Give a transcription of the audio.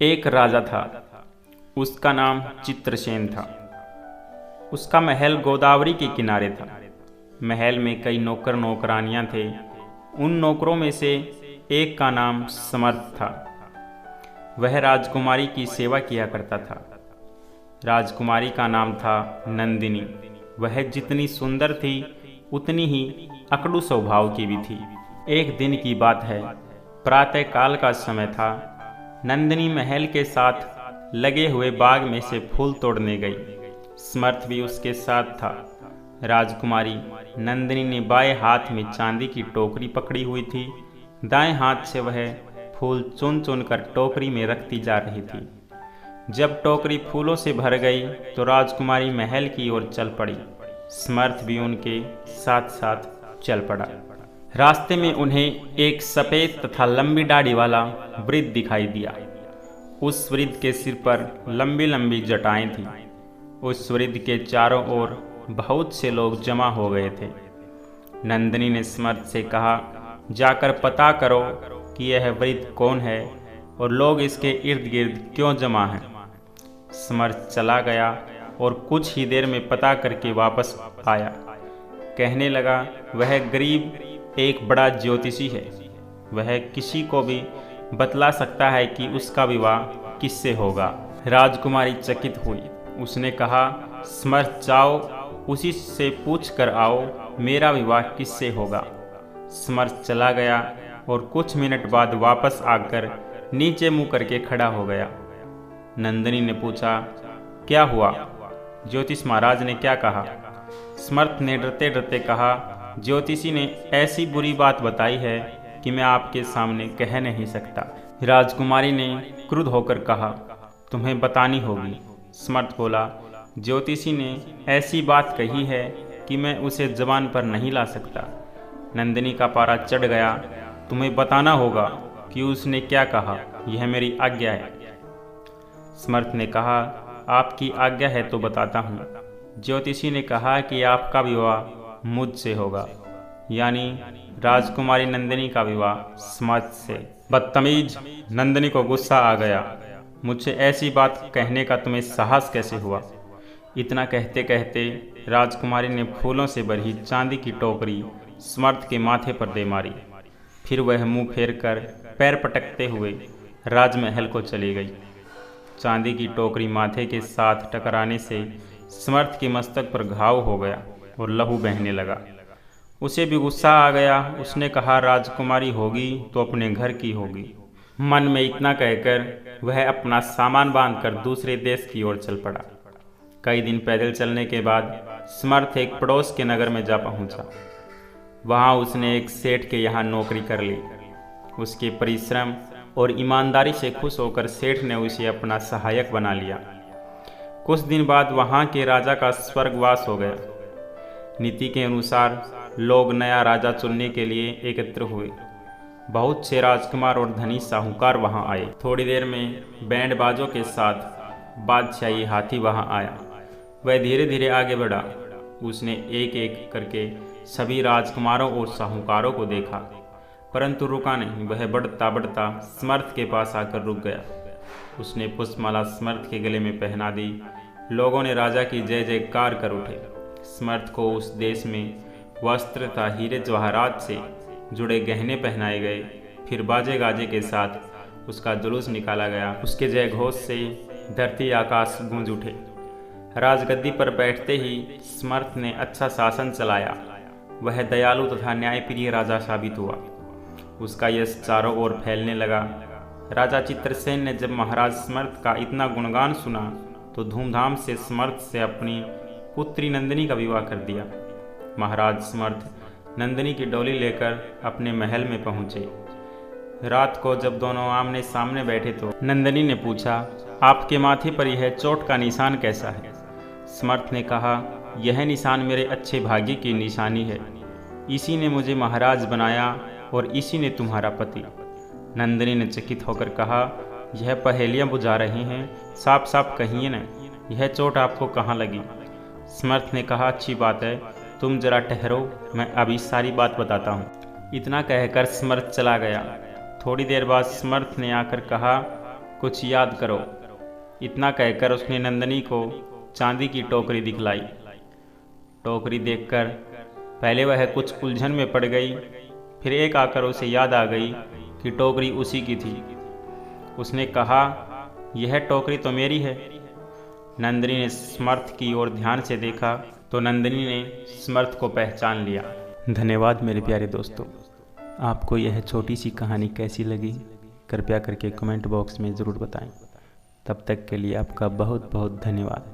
एक राजा था। उसका नाम चित्रसेन था। उसका महल गोदावरी के किनारे था। महल में कई नौकर नौकरानियां थे। उन नौकरों में से एक का नाम समर्थ था। वह राजकुमारी की सेवा किया करता था। राजकुमारी का नाम था नंदिनी। वह जितनी सुंदर थी उतनी ही अकड़ू स्वभाव की भी थी। एक दिन की बात है, प्रातःकाल का समय था। नंदिनी महल के साथ लगे हुए बाग में से फूल तोड़ने गई। समर्थ भी उसके साथ था। राजकुमारी नंदिनी ने बाएं हाथ में चांदी की टोकरी पकड़ी हुई थी। दाएं हाथ से वह फूल चुन चुन कर टोकरी में रखती जा रही थी। जब टोकरी फूलों से भर गई तो राजकुमारी महल की ओर चल पड़ी। समर्थ भी उनके साथ साथ चल पड़ा। रास्ते में उन्हें एक सफ़ेद तथा लंबी दाढ़ी वाला वृद्ध दिखाई दिया। उस वृद्ध के सिर पर लंबी लंबी जटाएं थीं। उस वृद्ध के चारों ओर बहुत से लोग जमा हो गए थे। नंदिनी ने समर्थ से कहा, जाकर पता करो कि यह वृद्ध कौन है और लोग इसके इर्द गिर्द क्यों जमा हैं। समर्थ चला गया और कुछ ही देर में पता करके वापस आया। कहने लगा, वह गरीब एक बड़ा ज्योतिषी है। वह किसी को भी बतला सकता है कि उसका विवाह किससे होगा। राजकुमारी चकित हुई। उसने कहा, समर्थ जाओ, उसी से पूछ कर आओ मेरा विवाह किससे होगा। समर्थ चला गया और कुछ मिनट बाद वापस आकर नीचे मुँह करके खड़ा हो गया। नंदिनी ने पूछा, क्या हुआ? ज्योतिष महाराज ने क्या कहा? समर्थ ने डरते डरते कहा, ज्योतिषी ने ऐसी बुरी बात बताई है कि मैं आपके सामने कह नहीं सकता। राजकुमारी ने क्रुद्ध होकर कहा, तुम्हें बतानी होगी। समर्थ बोला, ज्योतिषी ने ऐसी बात कही है कि मैं उसे जबान पर नहीं ला सकता। नंदिनी का पारा चढ़ गया। तुम्हें बताना होगा कि उसने क्या कहा। यह मेरी आज्ञा है। समर्थ ने कहा, आपकी आज्ञा है तो बताता हूँ। ज्योतिषी ने कहा कि आपका विवाह मुझसे होगा, यानी राजकुमारी नंदिनी का विवाह समर्थ से। बदतमीज! नंदिनी को गुस्सा आ गया। मुझसे ऐसी बात कहने का तुम्हें साहस कैसे हुआ? इतना कहते कहते राजकुमारी ने फूलों से भरी चांदी की टोकरी समर्थ के माथे पर दे मारी। फिर वह मुंह फेर कर पैर पटकते हुए राजमहल को चली गई। चांदी की टोकरी माथे के साथ टकराने से समर्थ के मस्तक पर घाव हो गया और लहू बहने लगा। उसे भी गुस्सा आ गया। उसने कहा, राजकुमारी होगी तो अपने घर की होगी। मन में इतना कहकर वह अपना सामान बांधकर दूसरे देश की ओर चल पड़ा। कई दिन पैदल चलने के बाद समर्थ एक पड़ोस के नगर में जा पहुंचा। वहां उसने एक सेठ के यहाँ नौकरी कर ली। उसके परिश्रम और ईमानदारी से खुश होकर सेठ ने उसे अपना सहायक बना लिया। कुछ दिन बाद वहां के राजा का स्वर्गवास हो गया। नीति के अनुसार लोग नया राजा चुनने के लिए एकत्र हुए। बहुत से राजकुमार और धनी साहूकार वहां आए। थोड़ी देर में बैंड बाजों के साथ बादशाही हाथी वहां आया। वह धीरे धीरे आगे बढ़ा। उसने एक एक करके सभी राजकुमारों और साहूकारों को देखा, परंतु रुका नहीं। वह बढ़ता बढ़ता समर्थ के पास आकर रुक गया। उसने पुष्पमाला समर्थ के गले में पहना दी। लोगों ने राजा की जय जयकार कर उठे। समर्थ को उस देश में वस्त्र तथा हीरे जवाहरात से जुड़े गहने पहनाए गए। फिर बाजे गाजे के साथ उसका जुलूस निकाला गया। उसके जय घोष से धरती आकाश गूंज उठे। राजगद्दी पर बैठते ही समर्थ ने अच्छा शासन चलाया। वह दयालु तथा न्यायप्रिय राजा साबित हुआ। उसका यश चारों ओर फैलने लगा। राजा चित्रसेन ने जब महाराज समर्थ का इतना गुणगान सुना तो धूमधाम से समर्थ से अपनी पुत्री नंदिनी का विवाह कर दिया। महाराज समर्थ नंदिनी की डोली लेकर अपने महल में पहुंचे। रात को जब दोनों आमने सामने बैठे तो नंदिनी ने पूछा, आपके माथे पर यह चोट का निशान कैसा है? समर्थ ने कहा, यह निशान मेरे अच्छे भाग्य की निशानी है। इसी ने मुझे महाराज बनाया और इसी ने तुम्हारा पति। नंदिनी ने चकित होकर कहा, यह पहेलियां बुझा रही हैं, साफ साफ कहिए न, यह चोट आपको कहाँ लगी? समर्थ ने कहा, अच्छी बात है, तुम जरा ठहरो, मैं अभी सारी बात बताता हूँ। इतना कहकर समर्थ चला गया। थोड़ी देर बाद समर्थ ने आकर कहा, कुछ याद करो। इतना कहकर उसने नंदिनी को चांदी की टोकरी दिखलाई। टोकरी देखकर पहले वह कुछ उलझन में पड़ गई, फिर एक आकर उसे याद आ गई कि टोकरी उसी की थी। उसने कहा, यह टोकरी तो मेरी है। नंदिनी ने समर्थ की ओर ध्यान से देखा तो नंदिनी ने समर्थ को पहचान लिया। धन्यवाद मेरे प्यारे दोस्तों। आपको यह छोटी सी कहानी कैसी लगी कृपया करके कमेंट बॉक्स में ज़रूर बताएं। तब तक के लिए आपका बहुत बहुत धन्यवाद।